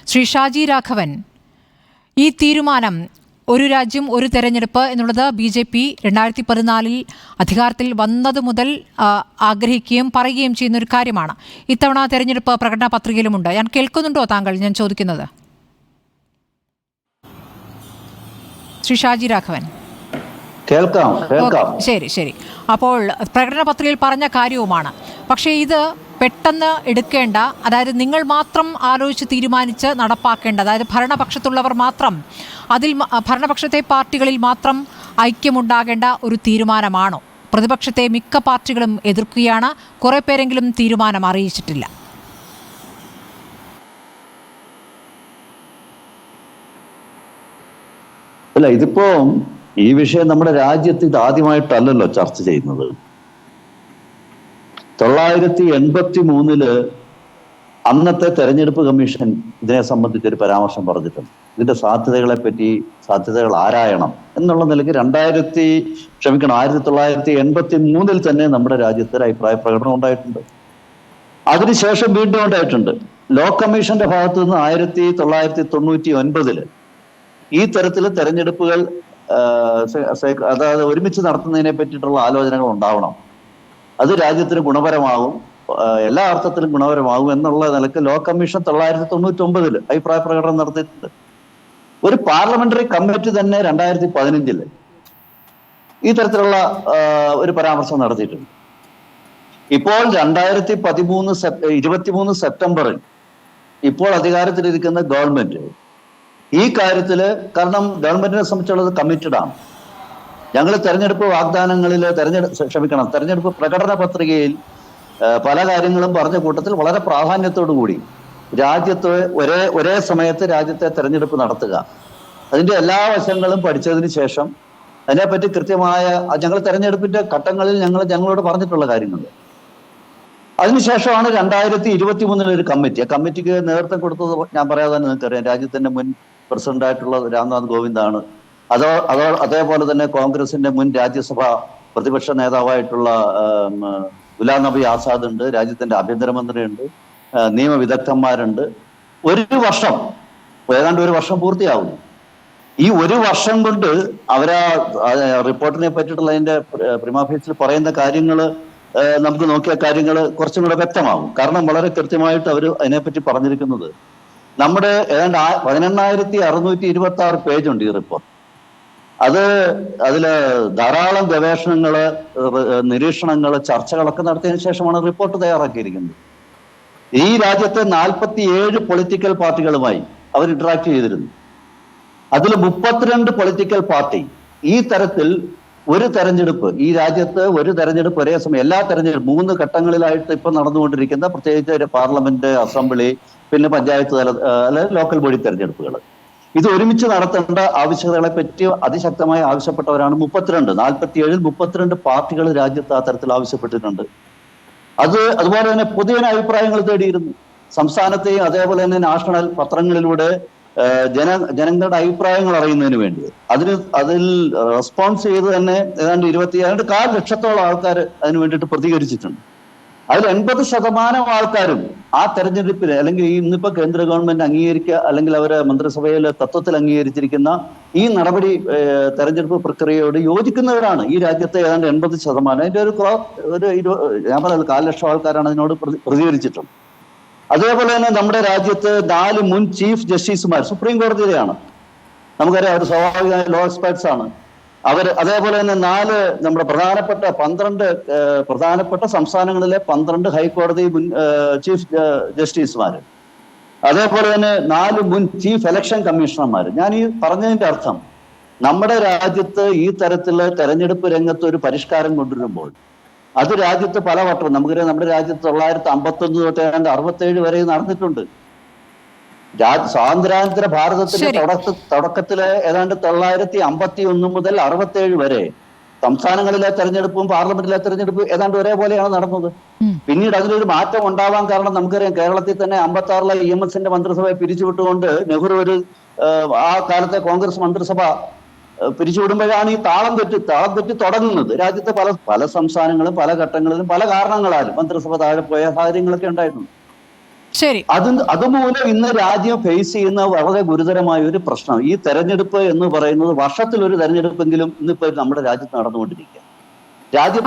ശ്രീ ഷാജി രാഘവൻ, ഈ തീരുമാനം ഒരു രാജ്യം ഒരു തെരഞ്ഞെടുപ്പ് എന്നുള്ളത് BJP 2014 അധികാരത്തിൽ വന്നത് മുതൽ ആഗ്രഹിക്കുകയും പറയുകയും ചെയ്യുന്ന ഒരു കാര്യമാണ്. ഇത്തവണ തെരഞ്ഞെടുപ്പ് പ്രകടന പത്രികയിലുമുണ്ട്. ഞാൻ കേൾക്കുന്നുണ്ടോ താങ്കൾ ഞാൻ ചോദിക്കുന്നത്? ശ്രീ ഷാജി രാഘവൻ, കേൾക്കാം. ശരി. അപ്പോൾ പ്രകടന പത്രികയിൽ പറഞ്ഞ കാര്യവുമാണ്. പക്ഷേ ഇത് പെട്ടെന്ന് എടുക്കേണ്ട, അതായത് നിങ്ങൾ മാത്രം ആലോചിച്ച് തീരുമാനിച്ച് നടപ്പാക്കേണ്ട, അതായത് ഭരണപക്ഷത്തുള്ളവർ മാത്രം, അതിൽ ഭരണപക്ഷത്തെ പാർട്ടികളിൽ മാത്രം ഐക്യമുണ്ടാകേണ്ട ഒരു തീരുമാനമാണോ? പ്രതിപക്ഷത്തെ മിക്ക പാർട്ടികളും എതിർക്കുകയാണ്. കുറെ പേരെങ്കിലും തീരുമാനം അറിയിച്ചിട്ടില്ല. അല്ല, ഇതിപ്പോ ഈ വിഷയം നമ്മുടെ രാജ്യത്ത് ഇത് ആദ്യമായിട്ടല്ലല്ലോ ചർച്ച ചെയ്യുന്നത്. 1983 അന്നത്തെ തെരഞ്ഞെടുപ്പ് കമ്മീഷൻ ഇതിനെ സംബന്ധിച്ചൊരു പരാമർശം പറഞ്ഞിട്ടുണ്ട്. ഇതിന്റെ സാധ്യതകൾ ആരായണം എന്നുള്ള നിലയ്ക്ക് 1983 തന്നെ നമ്മുടെ രാജ്യത്ത് ഒരു അഭിപ്രായ പ്രകടനം ഉണ്ടായിട്ടുണ്ട്. അതിനുശേഷം വീണ്ടും ഉണ്ടായിട്ടുണ്ട്. ലോ കമ്മീഷന്റെ ഭാഗത്തു നിന്ന് 1999 ഈ തരത്തില് തെരഞ്ഞെടുപ്പുകൾ അതായത് ഒരുമിച്ച് നടത്തുന്നതിനെ പറ്റിയിട്ടുള്ള ആലോചനകൾ ഉണ്ടാവണം. അത് രാജ്യത്തിന് ഗുണപരമാകും, എല്ലാ അർത്ഥത്തിലും ഗുണപരമാകും എന്നുള്ള നിലക്ക് ലോ കമ്മീഷൻ 1999 അഭിപ്രായ പ്രകടനം നടത്തിയിട്ടുണ്ട്. ഒരു പാർലമെന്ററി കമ്മിറ്റി തന്നെ 2015 ഈ തരത്തിലുള്ള ഒരു പരാമർശം നടത്തിയിട്ടുണ്ട്. ഇപ്പോൾ 2023 സെപ്റ്റംബറിൽ ഇപ്പോൾ അധികാരത്തിലിരിക്കുന്ന ഗവൺമെന്റ് ഈ കാര്യത്തില്, കാരണം ഗവൺമെന്റിനെ സംബന്ധിച്ചുള്ളത് കമ്മിറ്റഡ് ആണ്. ഞങ്ങൾ തെരഞ്ഞെടുപ്പ് തെരഞ്ഞെടുപ്പ് പ്രകടന പത്രികയിൽ പല കാര്യങ്ങളും പറഞ്ഞ കൂട്ടത്തിൽ വളരെ പ്രാധാന്യത്തോടു കൂടി രാജ്യത്ത് ഒരേ സമയത്ത് രാജ്യത്തെ തെരഞ്ഞെടുപ്പ് നടത്തുക, അതിന്റെ എല്ലാ വശങ്ങളും പഠിച്ചതിന് ശേഷം അതിനെപ്പറ്റി കൃത്യമായ ഞങ്ങൾ തെരഞ്ഞെടുപ്പിന്റെ ഘട്ടങ്ങളിൽ ഞങ്ങളോട് പറഞ്ഞിട്ടുള്ള കാര്യങ്ങൾ. അതിനുശേഷമാണ് 2023 ഒരു കമ്മിറ്റിക്ക് നേതൃത്വം കൊടുത്തത്. ഞാൻ പറയാതെ തന്നെ നിങ്ങൾക്കറിയാം, രാജ്യത്തിന്റെ മുൻ പ്രസിഡന്റായിട്ടുള്ള രാംനാഥ് കോവിന്ദാണ്. അതേപോലെ തന്നെ കോൺഗ്രസിന്റെ മുൻ രാജ്യസഭാ പ്രതിപക്ഷ നേതാവായിട്ടുള്ള ഗുലാം നബി ആസാദ് ഉണ്ട്, രാജ്യത്തിന്റെ ആഭ്യന്തരമന്ത്രിയുണ്ട്, നിയമവിദഗ്ധന്മാരുണ്ട്. ഏതാണ്ട് ഒരു വർഷം പൂർത്തിയാവുന്നു. ഈ ഒരു വർഷം കൊണ്ട് അവരാ റിപ്പോർട്ടിനെ പറ്റിയിട്ടുള്ള അതിന്റെ പ്രിമാഫേസിൽ പറയുന്ന കാര്യങ്ങൾ നമുക്ക് നോക്കിയ കാര്യങ്ങൾ കുറച്ചും കൂടെ വ്യക്തമാകും. കാരണം വളരെ കൃത്യമായിട്ട് അവർ അതിനെപ്പറ്റി പറഞ്ഞിരിക്കുന്നത്, നമ്മുടെ ഏതാണ്ട് 18,626 പേജുണ്ട് ഈ റിപ്പോർട്ട്. അതില് ധാരാളം ഗവേഷണങ്ങള്, നിരീക്ഷണങ്ങള്, ചർച്ചകളൊക്കെ നടത്തിയതിനു ശേഷമാണ് റിപ്പോർട്ട് തയ്യാറാക്കിയിരിക്കുന്നത്. ഈ രാജ്യത്തെ 47 പൊളിറ്റിക്കൽ പാർട്ടികളുമായി അവർ ഇന്ററാക്ട് ചെയ്തിരുന്നു. അതിൽ 32 പൊളിറ്റിക്കൽ പാർട്ടി ഈ തരത്തിൽ ഒരു തെരഞ്ഞെടുപ്പ്, ഈ രാജ്യത്ത് ഒരു തെരഞ്ഞെടുപ്പ് ഒരേ സമയം, എല്ലാ തെരഞ്ഞെടുപ്പ് 3 ഘട്ടങ്ങളിലായിട്ട് ഇപ്പൊ നടന്നുകൊണ്ടിരിക്കുന്ന, പ്രത്യേകിച്ച് പാർലമെന്റ്, അസംബ്ലി, പിന്നെ പഞ്ചായത്ത് തല അല്ലെങ്കിൽ ലോക്കൽ ബോഡി തെരഞ്ഞെടുപ്പുകൾ, ഇത് ഒരുമിച്ച് നടത്തേണ്ട ആവശ്യകതകളെ പറ്റി അതിശക്തമായി ആവശ്യപ്പെട്ടവരാണ് 47 32 പാർട്ടികൾ രാജ്യത്ത് ആ തരത്തിൽ ആവശ്യപ്പെട്ടിട്ടുണ്ട്. അതുപോലെ തന്നെ പൊതുജന അഭിപ്രായങ്ങൾ തേടിയിരുന്നു. സംസ്ഥാനത്തെയും അതേപോലെ തന്നെ നാഷണൽ പത്രങ്ങളിലൂടെ ജനങ്ങളുടെ അഭിപ്രായങ്ങൾ അറിയുന്നതിന് വേണ്ടി അതിൽ റെസ്പോൺസ് ചെയ്ത് തന്നെ ഏതാണ്ട് 4 ലക്ഷത്തോളം ആൾക്കാർ അതിന് വേണ്ടിയിട്ട് പ്രതികരിച്ചിട്ടുണ്ട്. അതിൽ 80% ആൾക്കാരും ആ തെരഞ്ഞെടുപ്പിൽ, അല്ലെങ്കിൽ ഇന്നിപ്പോ കേന്ദ്ര ഗവൺമെന്റ് അംഗീകരിക്കുക അല്ലെങ്കിൽ അവരെ മന്ത്രിസഭയിലെ തത്വത്തിൽ അംഗീകരിച്ചിരിക്കുന്ന ഈ നടപടി തെരഞ്ഞെടുപ്പ് പ്രക്രിയയോട് യോജിക്കുന്നവരാണ് ഈ രാജ്യത്തെ ഏതാണ്ട് 80%. അതിന്റെ ഞാൻ പറഞ്ഞത് 4 ലക്ഷം ആൾക്കാരാണ് അതിനോട് പ്രതികരിച്ചിട്ടുള്ളത്. അതേപോലെ തന്നെ നമ്മുടെ രാജ്യത്ത് 4 മുൻ ചീഫ് ജസ്റ്റിസുമാർ സുപ്രീം കോടതിയിലെയാണ്. നമുക്കറിയാം, അവർ സ്വാഭാവികമായ ലോ എക്സ്പേർട്സ് ആണ്. അതേപോലെ തന്നെ 4 നമ്മുടെ പ്രധാനപ്പെട്ട സംസ്ഥാനങ്ങളിലെ 12 ഹൈക്കോടതി മുൻ ചീഫ് ജസ്റ്റിസുമാര്, അതേപോലെ തന്നെ 4 മുൻ ചീഫ് ഇലക്ഷൻ കമ്മീഷണർമാര്. ഞാൻ ഈ പറഞ്ഞതിന്റെ അർത്ഥം, നമ്മുടെ രാജ്യത്ത് ഈ തരത്തിലുള്ള തെരഞ്ഞെടുപ്പ് രംഗത്ത് ഒരു പരിഷ്കാരം കൊണ്ടുവരുമ്പോൾ അത് രാജ്യത്ത് പലവട്ടം, നമുക്കറിയാം, നമ്മുടെ രാജ്യത്ത് 1951 തൊട്ട് ഏതാണ്ട് 67 വരെ നടന്നിട്ടുണ്ട്. സ്വാതന്ത്ര്യാനന്തര ഭാരതത്തിന്റെ തുടക്കത്തില് ഏതാണ്ട് 1951 മുതൽ 67 വരെ സംസ്ഥാനങ്ങളിലെ തെരഞ്ഞെടുപ്പും പാർലമെന്റിലെ തെരഞ്ഞെടുപ്പും ഏതാണ്ട് ഒരേപോലെയാണ് നടന്നത്. പിന്നീട് അതിലൊരു മാറ്റം ഉണ്ടാവാൻ കാരണം നമുക്കറിയാം, കേരളത്തിൽ തന്നെ 56 EMSന്റെ മന്ത്രിസഭയെ പിരിച്ചുവിട്ടുകൊണ്ട് നെഹ്റു ആ കാലത്തെ കോൺഗ്രസ് മന്ത്രിസഭ പിരിച്ചുവിടുമ്പോഴാണ് ഈ താളം തെറ്റി തുടങ്ങുന്നത്. രാജ്യത്തെ പല സംസ്ഥാനങ്ങളും പല ഘട്ടങ്ങളിലും പല കാരണങ്ങളാലും മന്ത്രിസഭ താഴെ പോയ സാഹചര്യങ്ങളൊക്കെ ഉണ്ടായിട്ടുണ്ട്. ശരി. അതുമൂലം ഇന്ന് രാജ്യം ഫേസ് ചെയ്യുന്ന വളരെ ഗുരുതരമായ ഒരു പ്രശ്നം. ഈ തെരഞ്ഞെടുപ്പ് എന്ന് പറയുന്നത് വർഷത്തിലൊരു തെരഞ്ഞെടുപ്പെങ്കിലും ഇന്നിപ്പോ നമ്മുടെ രാജ്യത്ത് നടന്നുകൊണ്ടിരിക്കുക.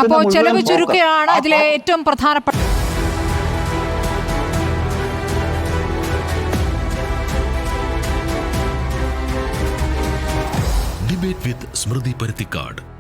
അപ്പോൾ ചെലവ് ചുരുക്കുകയാണ് അതിലെ ഏറ്റവും പ്രധാനപ്പെട്ട. ഡിബേറ്റ് വിത്ത് സ്മൃതി പരുത്തിക്കാട്.